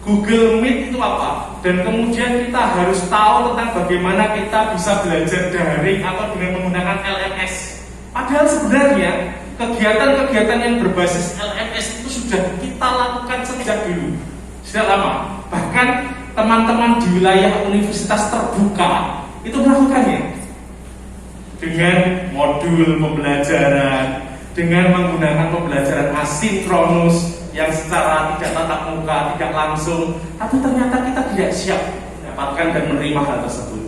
Google Meet itu apa, dan kemudian kita harus tahu tentang bagaimana kita bisa belajar daring atau dengan menggunakan LMS. Padahal sebenarnya kegiatan-kegiatan yang berbasis LMS itu sudah kita lakukan sejak dulu, sudah lama. Bahkan teman-teman di wilayah universitas terbuka itu melakukannya dengan modul pembelajaran, dengan menggunakan pembelajaran asinkronus yang secara tidak tatap muka, tidak langsung. Tapi ternyata kita tidak siap mendapatkan dan menerima hal tersebut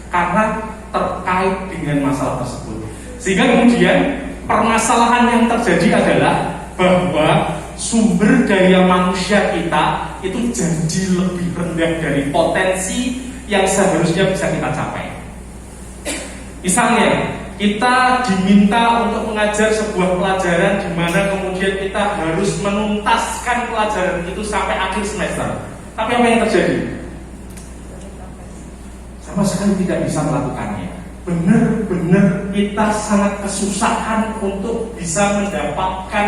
karena terkait dengan masalah tersebut. Sehingga kemudian permasalahan yang terjadi adalah bahwa sumber daya manusia kita itu jadi lebih rendah dari potensi yang seharusnya bisa kita capai. Misalnya, kita diminta untuk mengajar sebuah pelajaran di mana kemudian kita harus menuntaskan pelajaran itu sampai akhir semester. Tapi apa yang terjadi? Sama sekali tidak bisa melakukannya. Benar-benar kita sangat kesusahan untuk bisa mendapatkan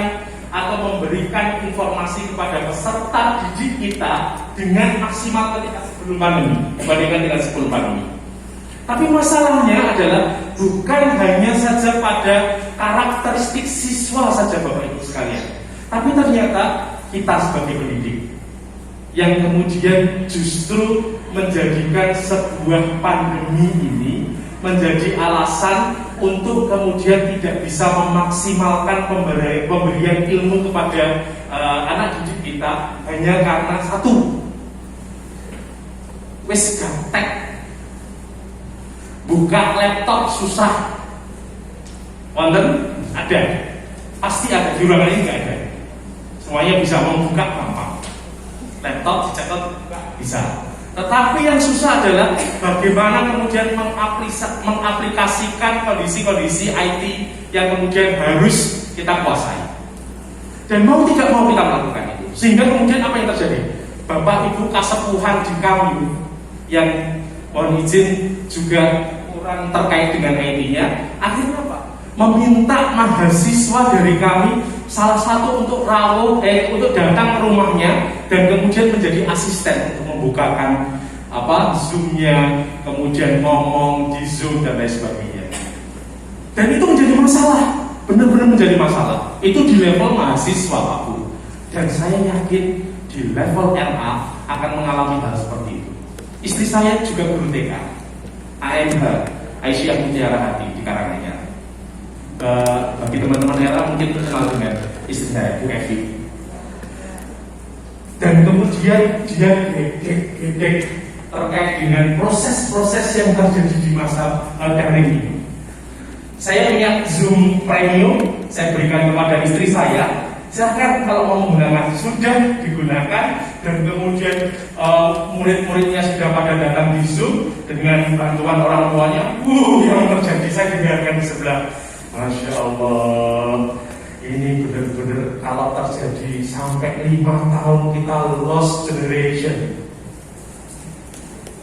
atau memberikan informasi kepada peserta didik kita dengan maksimal ketika sebelum pandemi dibandingkan dengan sebelum pandemi. Tapi masalahnya adalah bukan hanya saja pada karakteristik siswa saja Bapak Ibu sekalian, tapi ternyata kita sebagai pendidik yang kemudian justru menjadikan sebuah pandemi ini menjadi alasan untuk kemudian tidak bisa memaksimalkan pemberian ilmu kepada anak didik kita hanya karena satu, wis gaptek, buka laptop susah. Wonten? Ada, pasti ada. Di ruangan ini nggak ada. Semuanya bisa membuka gampang. Laptop dicatat bisa. Tetapi yang susah adalah bagaimana kemudian mengaplikasikan kondisi-kondisi IT yang kemudian harus kita kuasai. Dan mau tidak mau kita melakukan itu. Sehingga kemudian apa yang terjadi? Bapak Ibu kasepuhan di kami yang mohon izin juga kurang terkait dengan IT-nya, akhirnya apa? Meminta mahasiswa dari kami salah satu untuk untuk datang ke rumahnya dan kemudian menjadi asisten untuk membukakan Zoom-nya, kemudian ngomong di Zoom dan lain sebagainya. Dan itu menjadi masalah, benar-benar menjadi masalah. Itu di level mahasiswa Pak Bu. Dan saya yakin di level LA akan mengalami hal seperti itu. Istri saya juga guru TK, AMH, Aisyah Mutiara Hati di Karanganyar. Bagi teman-teman LA mungkin kenal dengan istri saya, Bu Evi. Dan kemudian dia gedek terkait dengan proses-proses yang terjadi di masa daring ini. Saya punya Zoom Premium, saya berikan kepada istri saya. Silakan kalau mau menggunakan, sudah digunakan, dan kemudian murid-muridnya sudah pada datang di Zoom dengan bantuan orang tuanya. Yang terjadi saya dengarkan di sebelah. Masya Allah, ini benar-benar kalau terjadi sampai 5 tahun kita lost generation,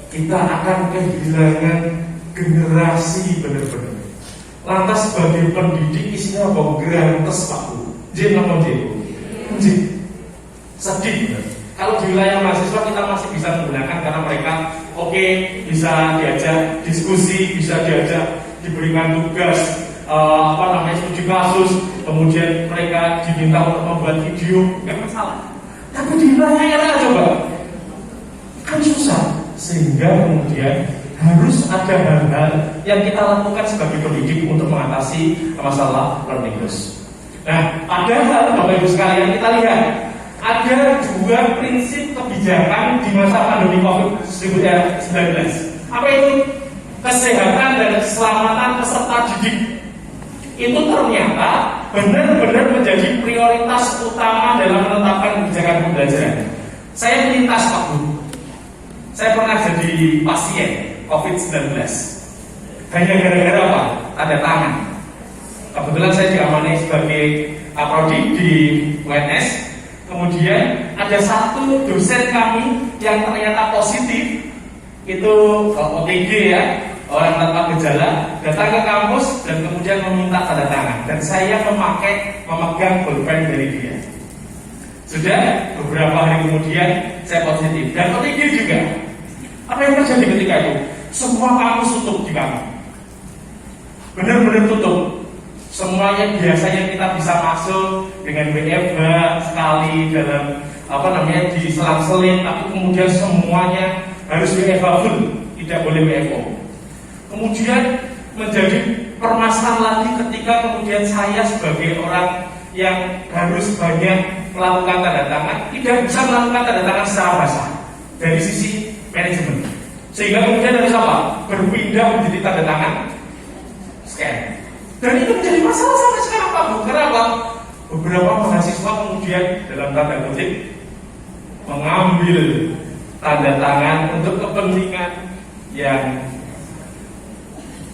kita akan kehilangan generasi benar-benar. Lantas sebagai pendidik isinya apa? Grantes Pak Bu. Jin apa Jin? Sedih benar. Kalau di wilayah mahasiswa kita masih bisa menggunakan karena mereka bisa diajak diskusi, bisa diajak diberikan tugas studi kasus, kemudian mereka diminta untuk membuat video, nggak masalah. Tapi di wilayah LA coba kan susah, sehingga kemudian harus ada hal-hal yang kita lakukan sebagai pendidik untuk mengatasi masalah learning loss. Nah, padahal Bapak Ibu sekalian, kita lihat ada 2 prinsip kebijakan di masa pandemi COVID-19. Apa itu? Kesehatan dan keselamatan peserta didik. Itu ternyata benar-benar menjadi prioritas utama dalam menetapkan kebijakan pembelajaran. Saya melintas Pak Guru. Saya pernah jadi pasien COVID-19. Hanya gara-gara apa? Tanda tangan. Kebetulan saya diamani sebagai aprodi di UNS. Kemudian ada satu dosen kami yang ternyata positif. Itu OTG ya, orang tanpa gejala, datang ke kampus dan kemudian meminta tanda tangan. Dan saya memegang pulpen dari dia. Sudah beberapa hari kemudian saya positif dan OTG juga. Apa yang terjadi ketika itu? Semua kampus tutup di kami. Benar-benar tutup. Semuanya biasanya kita bisa masuk dengan WFH sekali dalam diselang-seling, tapi kemudian semuanya harus WFH full, tidak boleh WFO. Kemudian menjadi permasalahan lagi ketika kemudian saya sebagai orang yang harus banyak melakukan tanda tangan, tidak bisa melakukan tanda tangan secara basah dari sisi manajemen. Sehingga kemudian harus apa? Berpindah menjadi tanda tangan scan. Dan itu menjadi masalah sampai sekarang Pak Bu. Kenapa? Beberapa mahasiswa kemudian dalam tanda kutip mengambil tanda tangan untuk kepentingan yang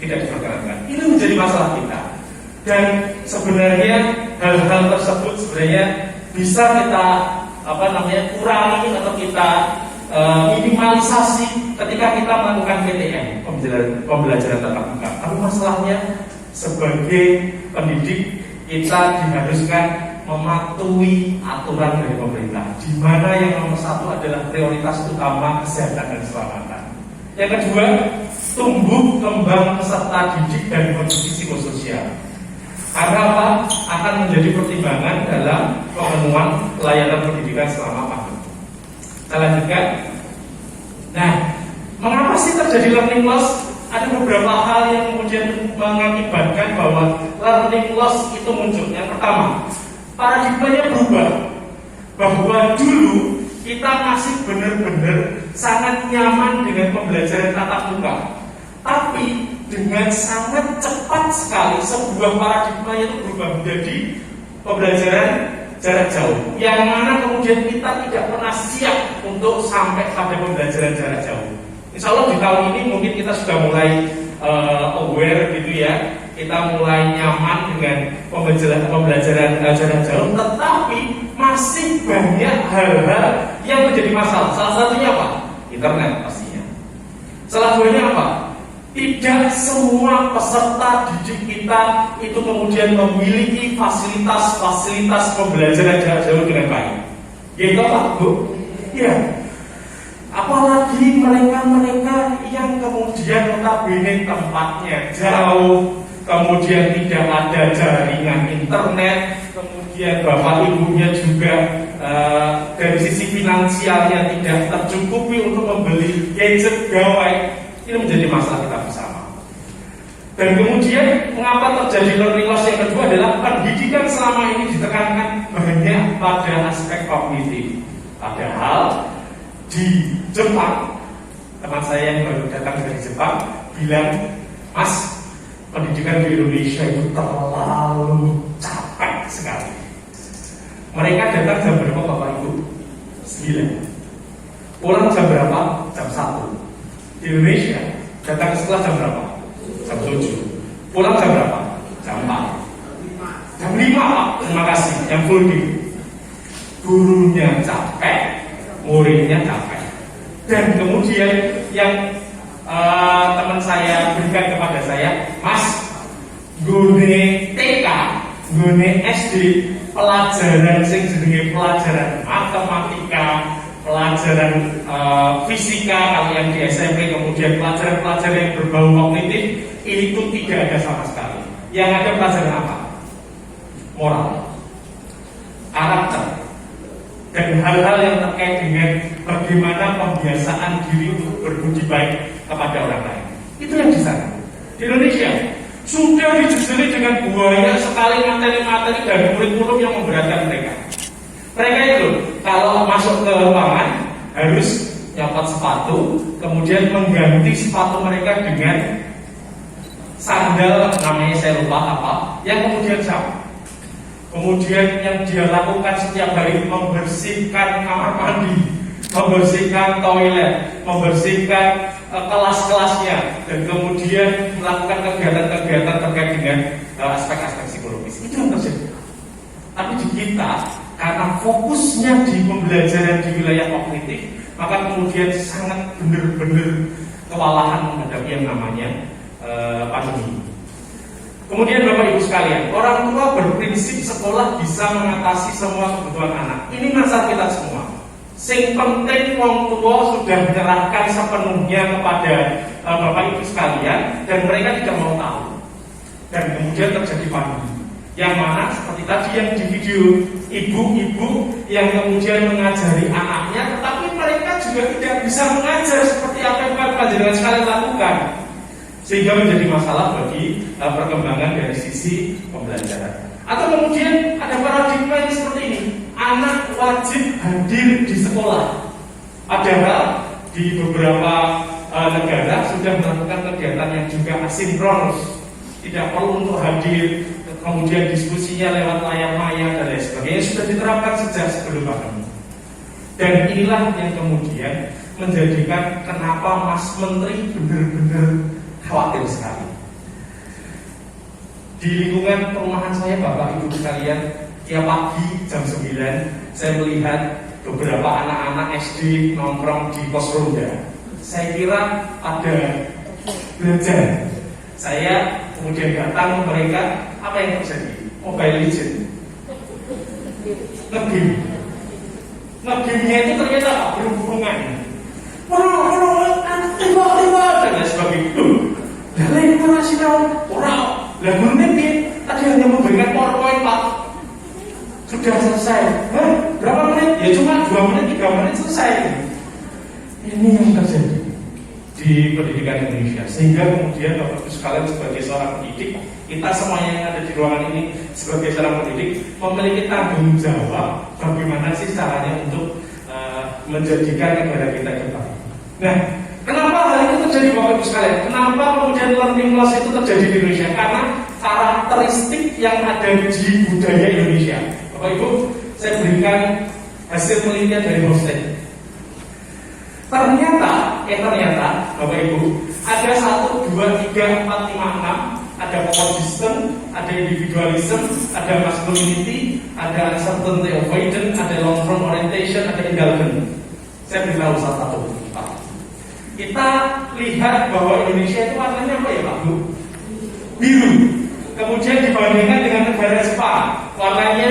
tidak diperkenankan. Ini menjadi masalah kita. Dan sebenarnya hal-hal tersebut sebenarnya bisa kita kurangi atau kita minimalisasi ketika kita melakukan PTM, pembelajaran tatap muka. Tapi masalahnya sebagai pendidik kita diharuskan mematuhi aturan dari pemerintah, di mana yang nomor satu adalah prioritas utama kesehatan dan keselamatan. Yang kedua, tumbuh kembang peserta didik dan kondisi psikososial. Karena apa? Akan menjadi pertimbangan dalam pemenuhan pelayanan pendidikan selama pandemi. Kita lanjutkan. Nah, mengapa sih terjadi learning loss? Ada beberapa hal yang kemudian mengakibatkan bahwa learning loss itu muncul. Yang pertama, paradigmanya berubah. Bahwa dulu kita masih benar-benar sangat nyaman dengan pembelajaran tatap muka. Tapi dengan sangat cepat sekali sebuah paradigma itu berubah menjadi pembelajaran jarak jauh. Yang mana kemudian kita tidak pernah siap untuk sampai pada pembelajaran jarak jauh. Insya Allah di tahun ini mungkin kita sudah mulai aware gitu ya. Kita mulai nyaman dengan pembelajaran jarak jauh. Tetapi masih banyak hal-hal yang menjadi masalah. Salah satunya apa? Internet pastinya. Salah satunya apa? Tidak semua peserta didik kita itu kemudian memiliki fasilitas pembelajaran jarak jauh dengan baik. Gitu Pak Bu? Ya. Apalagi mereka yang kemudian notabene tempatnya jauh, kemudian tidak ada jaringan internet, kemudian bapak ibunya juga dari sisi finansialnya tidak tercukupi untuk membeli gadget gawai. Ini menjadi masalah kita bersama. Dan kemudian mengapa terjadi learning loss yang kedua adalah pendidikan selama ini ditekankan banyak pada aspek kognitif. Padahal di Jepang, teman saya yang baru datang dari Jepang bilang, Mas, pendidikan di Indonesia itu terlalu capek sekali. Mereka datang jam berapa Bapak Ibu? 9. Pulang jam berapa? Jam 1. Di Indonesia datang ke sekolah jam berapa? Jam 7. Pulang jam berapa? Jam 4. Jam 5 Pak, terima kasih. Yang full day. Gurunya capek, muridnya capek. Dan kemudian yang teman saya berikan kepada saya, Mas, gune TK, gune SD, pelajaran sing jenenge pelajaran matematika, pelajaran fisika, kalau yang di SMP, kemudian pelajaran-pelajaran yang berbau kognitif itu tidak ada sama sekali. Yang ada pelajaran apa? Moral, karakter, dan hal-hal yang terkait dengan bagaimana pembiasaan diri untuk berbudi baik kepada orang lain. Itu yang di sana. Di Indonesia sudah dijejeli dengan banyak sekali materi-materi dan kurikulum yang memberatkan mereka. Mereka itu kalau masuk ke ruangan harus nyopot sepatu, kemudian mengganti sepatu mereka dengan sandal, namanya saya lupa apa, yang kemudian sama. Kemudian yang dia lakukan setiap hari membersihkan kamar mandi, membersihkan toilet, membersihkan kelas-kelasnya, dan kemudian melakukan kegiatan-kegiatan terkait dengan aspek-aspek psikologis. Itu yang terjadi. Tapi di kita, karena fokusnya di pembelajaran di wilayah kognitif, maka kemudian sangat benar-benar kewalahan menghadapi yang namanya pandemi. Kemudian Bapak Ibu sekalian, orang tua berprinsip sekolah bisa mengatasi semua kebutuhan anak. Ini masalah kita semua. Sing penting wong tua sudah menyerahkan sepenuhnya kepada Bapak Ibu sekalian, dan mereka tidak mau tahu. Dan kemudian terjadi pandemi. Yang mana seperti tadi yang di video, ibu-ibu yang kemudian mengajari anaknya, tetapi mereka juga tidak bisa mengajar seperti apa yang panjenengan sekalian lakukan, sehingga menjadi masalah bagi perkembangan dari sisi pembelajaran. Atau kemudian ada paradigma yang seperti ini, anak wajib hadir di sekolah, padahal di beberapa negara sudah melakukan kegiatan yang juga asinkronus, tidak perlu untuk hadir, kemudian diskusinya lewat layar maya dan lain sebagainya sudah diterapkan sejak sebelum pandemi. Dan inilah yang kemudian menjadikan kenapa Mas Menteri benar-benar khawatir sekali. Di lingkungan perumahan saya, Bapak Ibu sekalian, tiap pagi jam 9 saya melihat beberapa anak-anak SD nongkrong di pos ronda. Saya kira ada belajar. Saya kemudian datang ke mereka, apa yang terjadi? Mobile Legend, ngegame-nya itu ternyata berhubungan. Tiba-tiba dan lain sebagainya. Dan lain nasional orang, lagu ini tadi hanya memberikan PowerPoint Pak, sudah selesai. Berapa menit? Ya cuma 2 menit, 3 menit selesai. Ini yang terjadi di pendidikan Indonesia, sehingga kemudian Bapak Ibu sekalian sebagai seorang pendidik, kita semuanya yang ada di ruangan ini sebagai seorang pendidik memiliki tanggung jawab bagaimana sih caranya untuk menjadikan negara kita kembali. Nah, kenapa hal itu terjadi Bapak Ibu sekalian? Kenapa kemudian learning loss itu terjadi di Indonesia? Karena karakteristik yang ada di budaya Indonesia. Bapak Ibu, saya berikan hasil penelitian dari Hofstede. Ternyata Bapak Ibu, ada 1, 2, 3, 4, 5, 6, ada power system, ada individualism, ada masculinity, ada uncertainty avoidance, ada long term orientation, ada indulgence. Saya beritahu satu-satu, Pak. Kita lihat bahwa Indonesia itu warnanya apa ya Pak Bu? Biru. Kemudian dibandingkan dengan negara Jepang, warnanya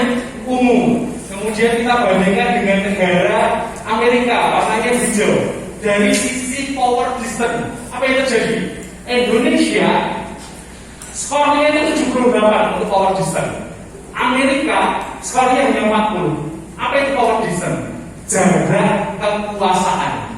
ungu. Kemudian kita bandingkan dengan negara Amerika, warnanya hijau. Dari sisi power distance, apa yang terjadi? Indonesia skornya itu 78 untuk power distance. Amerika skornya hanya 40. Apa itu power distance? Jarak kekuasaan.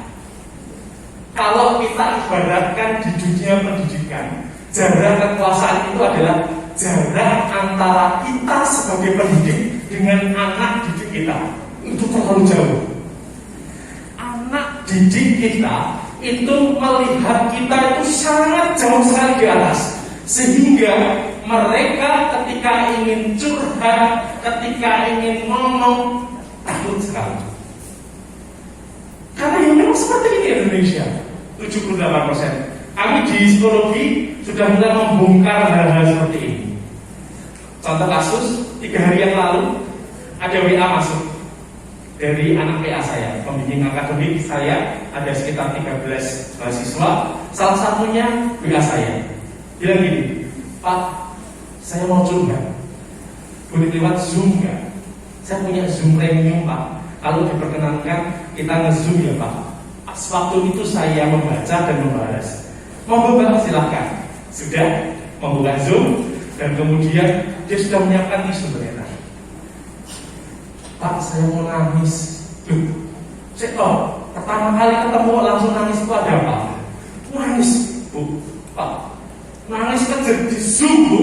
Kalau kita ibaratkan di dunia pendidikan, jarak kekuasaan itu adalah jarak antara kita sebagai pendidik dengan anak didik kita. Itu terlalu jauh. Anak didik kita itu melihat kita itu sangat jauh sekali di atas, sehingga mereka ketika ingin curhat, ketika ingin ngomong, takut sekali. Karena yang memang seperti ini Indonesia, 78%. Kami di psikologi sudah mulai membongkar hal-hal seperti ini. Contoh kasus, 3 hari yang lalu ada WA masuk dari anak PA saya, pembimbing akademik saya, ada sekitar 13 mahasiswa. Salah satunya WA saya, bilang gini, Pak, saya mau curhat, boleh lewat Zoom nggak? Saya punya Zoom premium Pak, kalau diperkenankan kita nge-Zoom ya Pak. Waktu itu saya membaca dan membahas. Mau membaca silahkan. Sudah membuka Zoom dan kemudian dia sudah menyiapkan tisu ternyata. Pak, saya mau nangis. Loh, pertama kali ketemu langsung nangis itu ada apa? Nangis, Bu, Pak. Nangis kan jadi Zoom, Bu.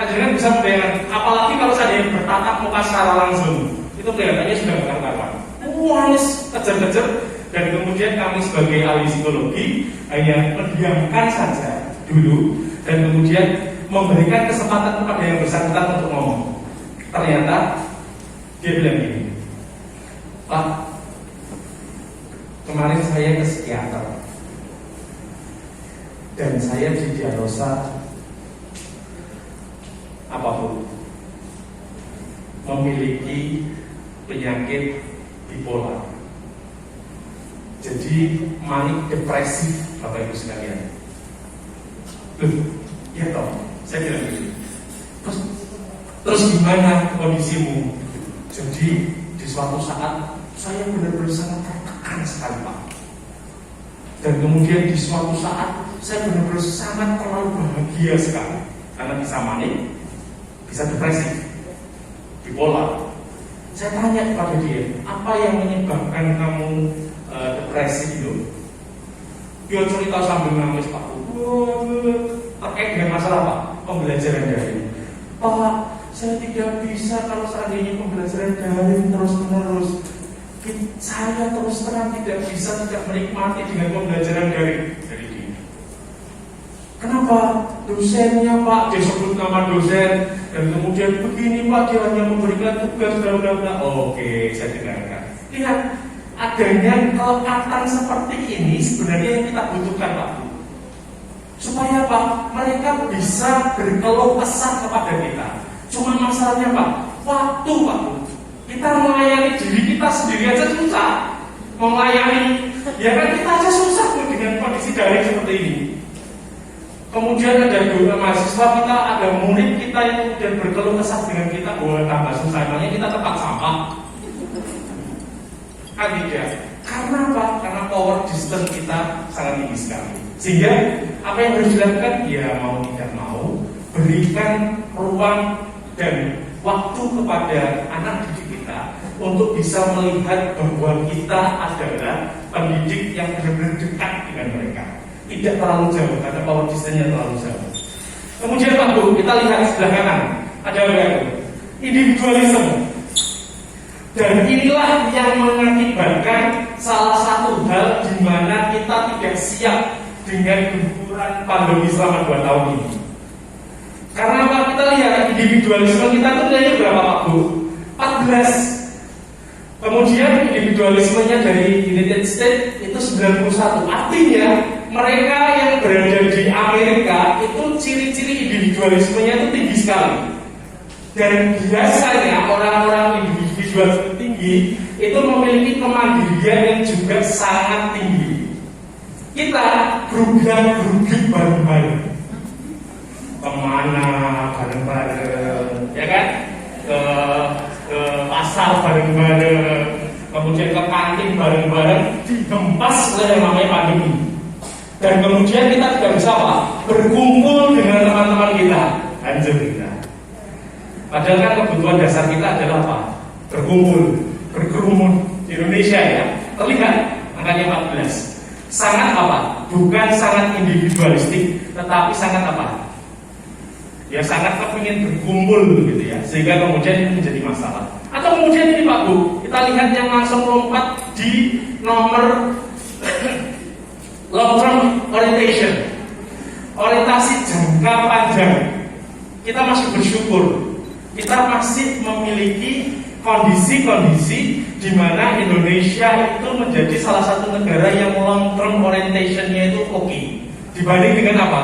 Kalian bisa membayangkan, apalagi kalau saya bertatap muka secara langsung, itu kelihatannya sudah karuan. Nangis, kejar-kejar, dan kemudian kami sebagai ahli psikologi hanya mendiamkan saja dulu, dan kemudian memberikan kesempatan kepada yang bersangkutan untuk ngomong. Ternyata dia bilang gini, Pak, kemarin saya ke psikiater dan saya didiagnosa apapun, memiliki penyakit bipolar. Jadi manik depresif, Bapak Ibu sekalian. Loh, ya toh, saya bilang gitu. Terus gimana kondisimu? Jadi di suatu saat saya benar-benar sangat tertekan sekali, Pak. Dan kemudian di suatu saat saya benar-benar sangat terlalu bahagia sekali karena bisa manik, bisa depresif, bipolar. Saya tanya kepada dia, apa yang menyebabkan kamu depresi itu? Dia cerita sambil nangis, Pak. Terkait dengan masalah apa? Pembelajaran daring. Pak, saya tidak bisa kalau seandainya pembelajaran daring terus-menerus. Saya terus terang tidak bisa, tidak menikmati dengan pembelajaran daring. Dari dia. Kenapa? Dosennya, Pak, dia sebut nama dosen, dan kemudian begini, Pak, dia hanya memberikan tugas, bla. Oke, saya dengarkan. Lihat, adanya kelekatan seperti ini sebenarnya yang kita butuhkan, Pak. Supaya Pak, mereka bisa berkeluh kesah kepada kita. Cuma masalahnya, Pak, waktu, Pak. Kita melayani diri kita sendiri aja susah. Melayani, ya kan kita aja susah dengan kondisi daring seperti ini. Kemudian ada dua mahasiswa kita, ada murid kita yang kemudian berkeluh kesah dengan kita, tambah susah. Emangnya kita tempat sampah? Kan tidak. Karena apa? Karena power distance kita sangat tinggi sekali. Sehingga apa yang harus dilakukan? Ya mau tidak mau, berikan ruang dan waktu kepada anak didik kita untuk bisa melihat bahwa kita adalah pendidik yang benar-benar dekat dengan mereka. Tidak terlalu jauh, karena power distance-nya terlalu jauh. Kemudian Pak Bu, kita lihat sebelah kanan, ada apa itu? Individualisme. Dan inilah yang mengakibatkan salah satu hal di mana kita tidak siap dengan gempuran pandemi selama 2 tahun ini. Karena apa? Kita lihat individualisme kita itu nilainya berapa, Pak Bu? 14. Kemudian individualismenya dari United States itu 91. Artinya mereka yang berada di Amerika itu ciri-ciri individualismenya itu tinggi sekali. Dan biasanya orang-orang individual tinggi itu memiliki kemandirian yang juga sangat tinggi. Kita berugak-berugik bareng-bareng, kemana bareng-bareng, ya kan? Ke pasar bareng-bareng, kemudian ke kantin bareng-bareng, dihempas oleh yang namanya pandemi. Dan kemudian kita tidak bisa apa? Berkumpul dengan teman-teman kita, anjir kita. Padahal kan kebutuhan dasar kita adalah apa? Berkumpul, berkerumun. Di Indonesia ya, terlihat angkanya 14. Sangat apa? Bukan sangat individualistik, tetapi sangat apa? Ya sangat kepingin berkumpul gitu ya, sehingga kemudian itu menjadi masalah. Atau kemudian ini Pak Bu, kita lihat yang langsung lompat di nomor long term orientation, orientasi jangka panjang. Kita masih bersyukur, kita masih memiliki kondisi-kondisi di mana Indonesia itu menjadi salah satu negara yang long term orientation-nya itu oke dibanding dengan apa?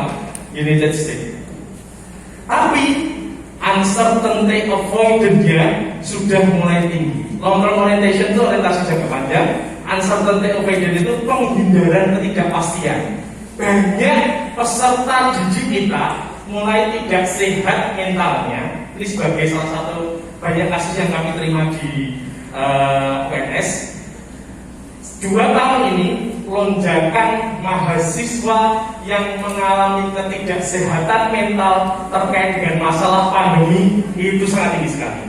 United States. Tapi uncertainty avoidance-nya sudah mulai tinggi. Long term orientation itu orientasi jangka panjang, uncertainty avoidance itu penghindaran ketidakpastian. Banyak peserta didik kita mulai tidak sehat mentalnya. Ini sebagai salah satu banyak kasus yang kami terima di UNS. 2 tahun ini lonjakan mahasiswa yang mengalami ketidaksehatan mental terkait dengan masalah pandemi itu sangat tinggi sekali.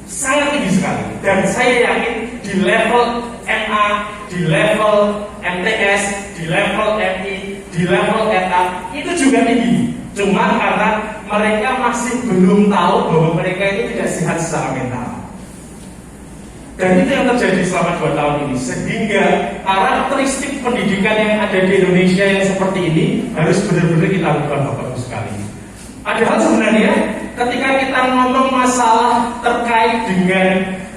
Sangat tinggi sekali. Dan saya yakin di level MA, di level MTS, di level MI, di level RA itu juga tinggi. Cuma karena mereka masih belum tahu bahwa mereka itu tidak sehat secara mental. Dan itu yang terjadi selama 2 tahun ini. Sehingga karakteristik pendidikan yang ada di Indonesia yang seperti ini harus benar-benar kita lakukan Bapak Ibu sekali. Padahal sebenarnya ketika kita ngomong masalah terkait dengan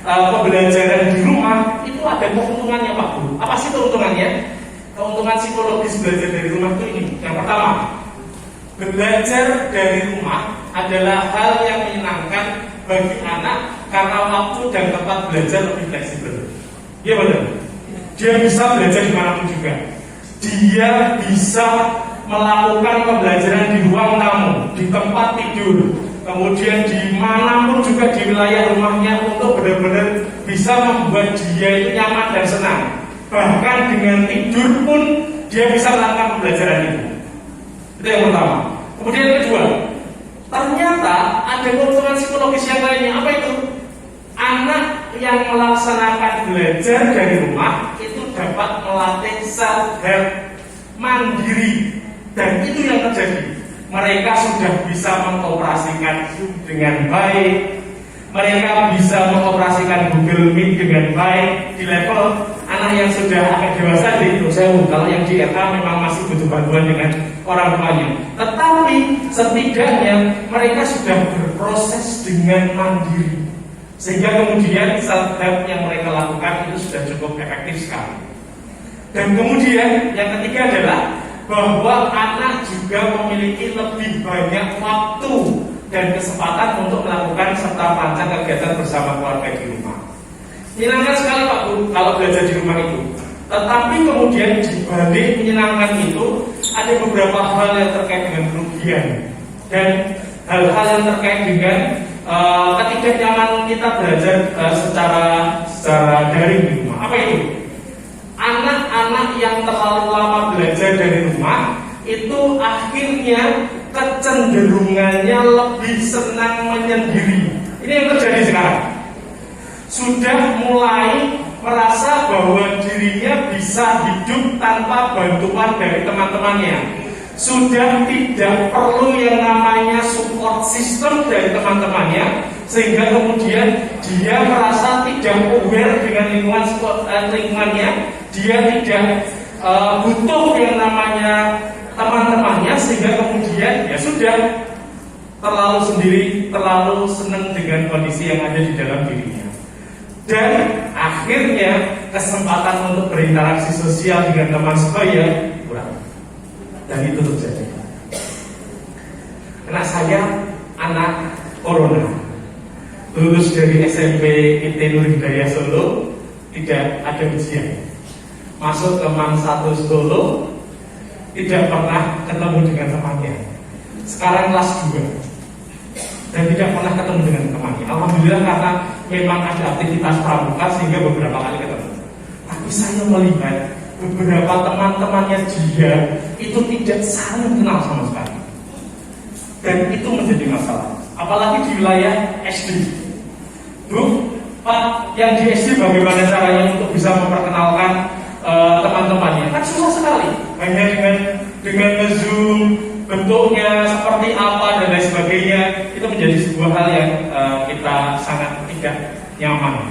pembelajaran di rumah, itu ada keuntungannya Pak Bu. Apa sih keuntungannya? Keuntungan psikologis belajar dari rumah itu ini. Yang pertama, belajar dari rumah adalah hal yang menyenangkan bagi anak karena waktu dan tempat belajar lebih fleksibel. Iya benar. Dia bisa belajar dimanapun juga. Dia bisa melakukan pembelajaran di ruang tamu, di tempat tidur, kemudian dimanapun juga di wilayah rumahnya untuk benar-benar bisa membuat dia itu nyaman dan senang. Bahkan dengan tidur pun dia bisa melakukan pembelajaran itu. Itu yang pertama. Kemudian yang kedua, ternyata ada keuntungan psikologis yang lainnya. Apa itu? Anak yang melaksanakan belajar dari rumah itu dapat melatih self-help, mandiri. Dan itu yang terjadi. Mereka sudah bisa mengoperasikan Zoom dengan baik. Mereka bisa mengoperasikan Google Meet dengan baik. Di level anak yang sudah agak dewasa di dosen, kalau yang di RK memang masih butuh bantuan dengan orang tuanya. Tetapi setidaknya mereka sudah berproses dengan mandiri, sehingga kemudian self-help yang mereka lakukan itu sudah cukup efektif sekali. Dan kemudian yang ketiga adalah bahwa anak juga memiliki lebih banyak waktu dan kesempatan untuk melakukan serta merancang kegiatan bersama keluarga di rumah. Menyenangkan sekali Pak Bu kalau belajar di rumah itu. Tetapi kemudian di balik menyenangkan itu ada beberapa hal yang terkait dengan kerugian dan hal-hal yang terkait dengan ketidaknyamanan kita belajar secara daring di rumah. Apa itu? Anak-anak yang terlalu lama belajar dari rumah itu akhirnya kecenderungannya lebih senang menyendiri. Ini yang terjadi sekarang. Sudah mulai merasa bahwa dirinya bisa hidup tanpa bantuan dari teman-temannya. Sudah tidak perlu yang namanya support system dari teman-temannya, sehingga kemudian dia merasa tidak aware dengan lingkungannya. Dia tidak butuh yang namanya teman-temannya, sehingga kemudian ya sudah terlalu sendiri, terlalu senang dengan kondisi yang ada di dalam dirinya. Dan akhirnya kesempatan untuk berinteraksi sosial dengan teman sebaya kurang. Dan itu terjadi. Anak saya anak corona, lulus dari SMP IT Nur Hidayah Solo, tidak ada ujian. Masuk ke MAN 1 Solo, tidak pernah ketemu dengan temannya. Sekarang kelas 2 dan tidak pernah ketemu dengan temannya. Alhamdulillah karena memang ada aktivitas pramuka sehingga beberapa kali ketemu. Tapi saya melihat beberapa teman-temannya dia itu tidak saling kenal sama sekali. Dan itu menjadi masalah. Apalagi di wilayah SD. Bu, Pak, yang di SD bagaimana caranya untuk bisa memperkenalkan teman-temannya? Kan susah sekali. Hanya dengan Zoom, bentuknya seperti apa dan lain sebagainya, itu menjadi sebuah hal yang kita sangat tidak nyaman.